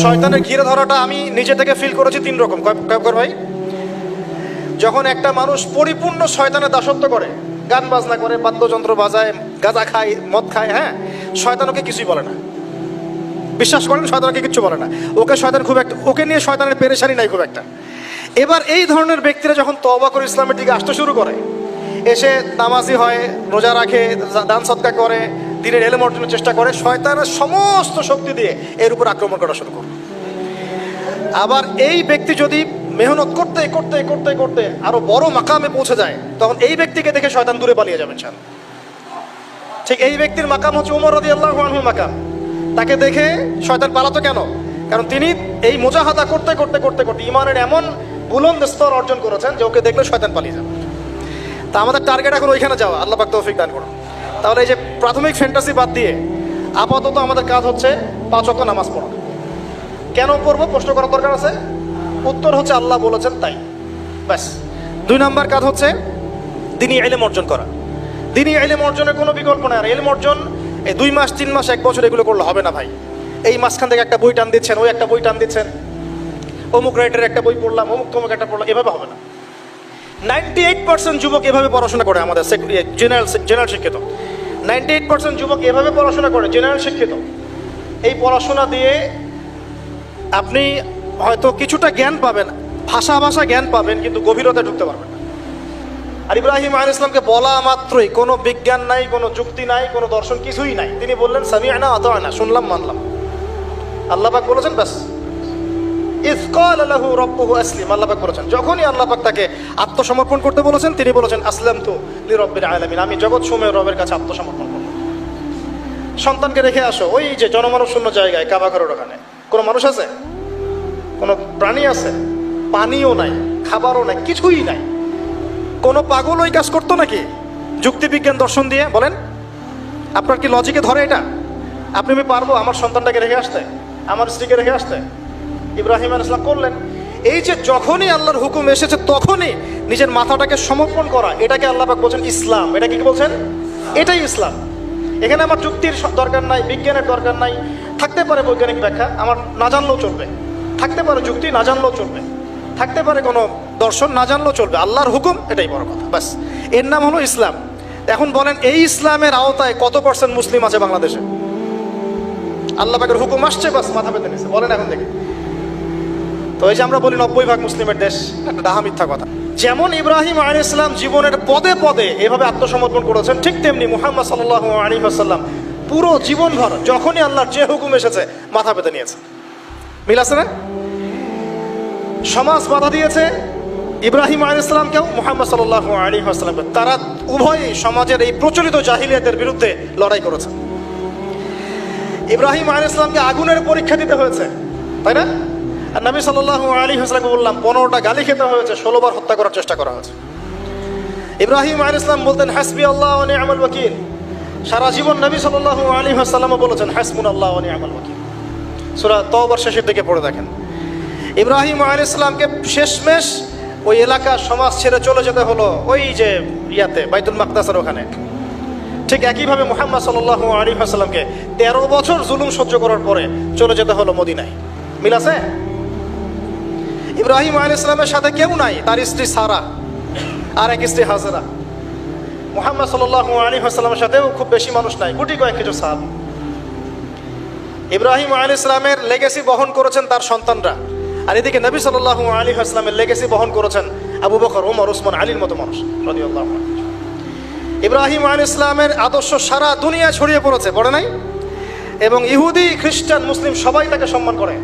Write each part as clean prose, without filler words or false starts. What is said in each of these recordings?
শয়তানের ঘিরে ধরাটা আমি নিজে থেকে ফিল করেছি তিন রকম। কয়েকবার ভাই, যখন একটা মানুষ পরিপূর্ণ শয়তানের দাসত্ব করে, গান বাজনা করে, বাদ্যযন্ত্র বাজায়, গাঁজা খায়, মদ খায়, হ্যাঁ, শয়তান ওকে কিছুই বলে না। বিশ্বাস করেন, শয়তানকে কিচ্ছু বলে না। ওকে শয়তান খুব একটা, ওকে নিয়ে শয়তানের পেরেশানি নাই খুব একটা। এবার এই ধরনের ব্যক্তিরা যখন তওবা করে ইসলামের দিকে আসতে শুরু করে, এসে নামাজি হয়, রোজা রাখে, দান সদকা করে, দিনের এলেম অর্জনের চেষ্টা করে, শয়তানের সমস্ত শক্তি দিয়ে এর উপর আক্রমণ করা শুরু করে। আবার এই ব্যক্তি যদি মেহনত করতে করতে করতে করতে আরো বড় মাকামে পৌঁছে যায়, তখন এই ব্যক্তিকে দেখে শয়তান দূরে পালিয়ে যাবেন। ঠিক এই ব্যক্তির মাকাম হচ্ছে উমর রাদিয়াল্লাহু আনহুর মাকাম। তাকে দেখে শয়তান পালাতো কেন? কারণ তিনি এই মুজাহাদা করতে করতে করতে করতে ইমানের এমন বুলন্দ স্তর অর্জন করেছেন যে ওকে দেখলে শয়তান পালিয়ে যাবে। তা আমাদের টার্গেট এখন ওইখানে যাওয়া, আল্লাহ পাক তৌফিক দান করুন। তাহলে এই যে প্রাথমিক ফ্যান্টাসি বাদ দিয়ে আপাতত আমাদের কাজ হচ্ছে 5 ওয়াক্ত নামাজ পড়া। কেন পড়বো প্রশ্ন করার দরকার আছে? উত্তর হচ্ছে আল্লাহ বলেছেন তাই, ব্যাস। 2 নম্বর কাজ হচ্ছে দ্বীনি ইলম অর্জন করা। দ্বীনি ইলম অর্জনের কোনো বিকল্প নাই। আর ইলম অর্জন এই 2 মাস 3 মাস 1 বছর এগুলো করলে হবে না ভাই। এই মাঝখান থেকে একটা বই টান দিচ্ছেন, ওই একটা বই টান দিচ্ছেন, অমুক রাইটারের একটা বই পড়লাম, অমুক তমুক একটা পড়লাম, এভাবে হবে না। 98% যুবক এভাবে পড়াশোনা করে আমাদের জেনারেল শিক্ষিত। 98% যুবক এভাবে পড়াশোনা করে, জেনারেল শিক্ষিত। এই পড়াশোনা দিয়ে আপনি হয়তো কিছুটা জ্ঞান পাবেন, ভাষা জ্ঞান পাবেন, কিন্তু গভীরতা ঢুকতে পারবেন না। আর ইব্রাহিম আলাইহিস সালামকে বলা মাত্রই কোনো বিজ্ঞান নাই, কোনো যুক্তি নাই, কোনো দর্শন, কিছুই নাই। তিনি বললেন সামি'না ওয়া আতা'না, শুনলাম মানলাম। আল্লাহ পাক বলেছেন বাস, ইয ক্বালা লাহু রাব্বুহু আসলিম। আল্লাহ পাক বলেছেন, যখনই আল্লাহ পাক তাকে আত্মসমর্পণ করতে বলেছেন, তিনি বলেছেন আসলামতু লিরাব্বিল আলামিন, আমি জগৎ সমূহের রবের কাছে আত্মসমর্পণ করব। সন্তানকে রেখে আসো ওই যে জনমানব শূন্য জায়গায়, কাবা ঘরের ওখানে। কোনো মানুষ আছে? কোনো প্রাণী আছে? পানিও নাই, খাবারও নাই, কিছুই নাই। কোনো পাগল ওই কাজ করতো নাকি যুক্তি বিজ্ঞান দর্শন দিয়ে? বলেন, আপনার কি লজিকে ধরে এটা? আমি পারবো আমার সন্তানটাকে রেখে আসতে, আমার স্ত্রীকে রেখে আসতে? ইব্রাহিম আলাইহিস সালাম করলেন। এই যে যখনই আল্লাহর হুকুম এসেছে তখনই নিজের মাথাটাকে সমর্পণ করা, এটাকে আল্লাহ পাক বলছেন ইসলাম। এটা কি বলছেন? এটাই ইসলাম। এখানে আমার যুক্তির দরকার নাই, বিজ্ঞানের দরকার নাই। থাকতে পারে বৈজ্ঞানিক ব্যাখ্যা, আমার না জানলেও চলবে। থাকতে পারে যুক্তি, না জানলেও চলবে। থাকতে পারে কোনো দর্শন, না জানলেও চলবে। আল্লাহর হুকুম, এটাই বড় কথা, ব্যাস। এর নাম হলো ইসলাম। এখন বলেন, এই ইসলামের আওতায় কত % মুসলিম আছে বাংলাদেশে? আল্লাহ পাকের হুকুম আসছে, বাস মাথা পেতে নিছে। বলেন এখন দেখি। তো এই যে আমরা বলি 90% মুসলিমের দেশ, একটা ডাহা মিথ্যা কথা। যেমন ইব্রাহিম আলাইহিস সালাম জীবনের পদে পদে এভাবে আত্মসমর্পণ করেছেন, ঠিক তেমনি মুহাম্মদ সাল্লাল্লাহু আলাইহি ওয়াসাল্লাম পুরো জীবনভর যখনই আল্লাহর যে হুকুম এসেছে মাথা পেতে নিয়েছে। মিল আছে না? সমাজ বাধা দিয়েছে ইব্রাহিম আলাইহিস সালামকেও, মুহাম্মদ সাল্লাল্লাহু আলাইহি ওয়াসাল্লামকে। তারা উভয়ই সমাজের এই প্রচলিত জাহিলিয়াতের বিরুদ্ধে লড়াই করেছে। ইব্রাহিম আলাইহিস সালামকে আগুনের পরীক্ষা দিতে হয়েছে, তাই না? আর নবী সাল্লাল্লাহু আলাইহি ওয়াসাল্লামকে বললাম 15টা গালি খেতে হয়েছে, 16 বার হত্যা করার চেষ্টা করা হয়েছে। ইব্রাহিম আলাইহিস সালাম বলতেন হাসবি আল্লাহ ওয়া নি'মাল ওয়াকিল। সারা জীবন নবী সাল্লাল্লাহু আলাইহি ওয়াসাল্লামও বলেছেন হাসবুনাল্লাহ ওয়া নি'মাল ওয়াকিল। সূরা তাওবার শেষের দিকে পড়ে দেখেন। ইব্রাহিম আলাইহিস সালামকে শেষমেশ ওই এলাকা সমাজ ছেড়ে চলে যেতে হলো ওই যে ইয়াতে বাইতুল মাকদাসের ওখানে। ঠিক একইভাবে মুহাম্মদ সাল্লাল্লাহু আলাইহি ওয়াসাল্লামকে 13 বছর জুলুম সহ্য করার পরে চলে যেতে হলো মদিনায়। মিল আছে? ইব্রাহিম আলাইহিস সালামের সাথে কেউ নাই, তার স্ত্রী সারা আর এক স্ত্রী হাজেরা। মুহাম্মদ সাল্লাল্লাহু আলাইহি ওয়াসাল্লামের সাথেও খুব বেশি মানুষ নাই, গুটি কয়েক কিছু সাহাবী। ইব্রাহিম আলাইহিস সালামের লেগেসি বহন করেছেন তার সন্তানরা, আর এদিকে নবী সাল্লাল্লাহু আলাইহি ওয়াসাল্লামের লেগেসি বহন করেছেন আবু বকর, ওমর, ওসমান, আলীর মতো মানুষ রাদিয়াল্লাহু আনহু। ইব্রাহিম আলাইহিস সালামের আদর্শ সারা দুনিয়া ছড়িয়ে পড়েছে, পড়ে নাই? এবং ইহুদি, খ্রিস্টান, মুসলিম সবাই তাকে সম্মান করে।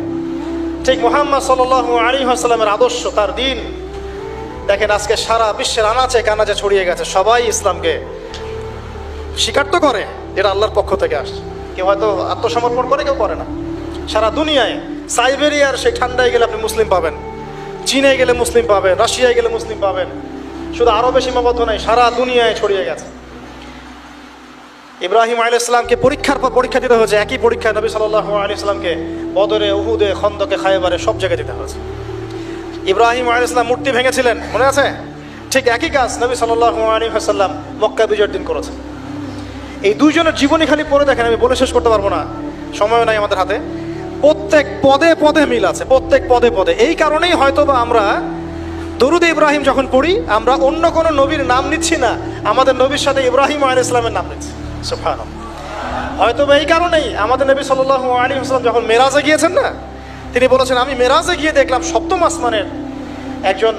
ঠিক মুহাম্মদ সাল্লাল্লাহু আলাইহি ওয়াসাল্লামের আদর্শ, তার দ্বীন দেখেন আজকে সারা বিশ্বের আনাচে কানাচে ছড়িয়ে গেছে। সবাই ইসলামকে স্বীকার তো করে, এটা আল্লাহর পক্ষ থেকে আসছে। কেউ হয়তো আত্মসমর্পণ করে, কেউ করে না। সারা দুনিয়ায়, সাইবেরিয়ার সেই ঠান্ডায় গেলে আপনি মুসলিম পাবেন, চীনে গেলে মুসলিম পাবেন, রাশিয়ায় গেলে মুসলিম পাবেন। শুধু আরবে সীমাবদ্ধ নাই, সারা দুনিয়ায় ছড়িয়ে গেছে। ইব্রাহিম আলাইহিস সালামকে পরীক্ষার পর পরীক্ষা দিতে হয়েছে। একই পরীক্ষা নবী সাল্লাল্লাহু আলাইহি সাল্লামকে বদরে, উহুদে, খন্দকে, খায়বারে সব জায়গায় দিতে হয়েছে। ইব্রাহিম আলাইহিস সালাম মূর্তি ভেঙেছিলেন, মনে আছে? ঠিক একই কাজ নবী সাল্লাল্লাহু আলাইহি ওয়াসাল্লাম মক্কা বিজয়ের দিন করেছেন। এই দুইজনের জীবনী খালি পড়ে দেখেন, আমি বলে শেষ করতে পারবো না, সময় নাই আমাদের হাতে। প্রত্যেক পদে পদে মিল আছে, প্রত্যেক পদে পদে। এই কারণেই হয়তোবা আমরা দরুদ ইব্রাহিম যখন পড়ি, আমরা অন্য কোনো নবীর নাম নিচ্ছি না, আমাদের নবীর সাথে ইব্রাহিম আলাইহিস সালামের নাম নিচ্ছি। সুবহানাল্লাহ। হয়তোবা এই কারণেই আমাদের নবী সাল্লাল্লাহু আলাইহি ওয়াসাল্লাম যখন মেরাজে গিয়েছেন না, তিনি বলেছেন আমি মেরাজে গিয়ে দেখলাম সপ্তম আসমানের একজন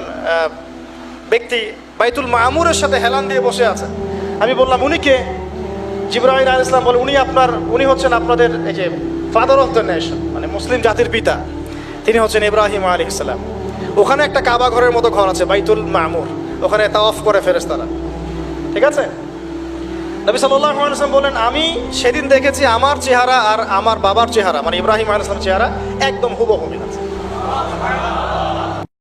ব্যক্তি বাইতুল মামুরের সাথে হেলান দিয়ে বসে আছে। আমি বললাম উনি কে? জিবরাইল আলাইহিস সালাম বলে উনি হচ্ছেন আপনাদের এই যে ফাদার অফ দ্য নেশন, মানে মুসলিম জাতির পিতা, তিনি হচ্ছেন ইব্রাহিম আলাইহিস সালাম। ওখানে একটা কাবা ঘরের মতো ঘর আছে বাইতুল মামুর, ওখানে তাওয়াফ করে ফেরেশতারা। ঠিক আছে? নবী সাল্লাল্লাহু আলাইহি ওয়াসাল্লাম বলেন আমি সেদিন দেখেছি আমার চেহারা আর আমার বাবার চেহারা, মানে ইব্রাহিম আলাইহিস সালামের চেহারা একদম হুবহু মিল আছে।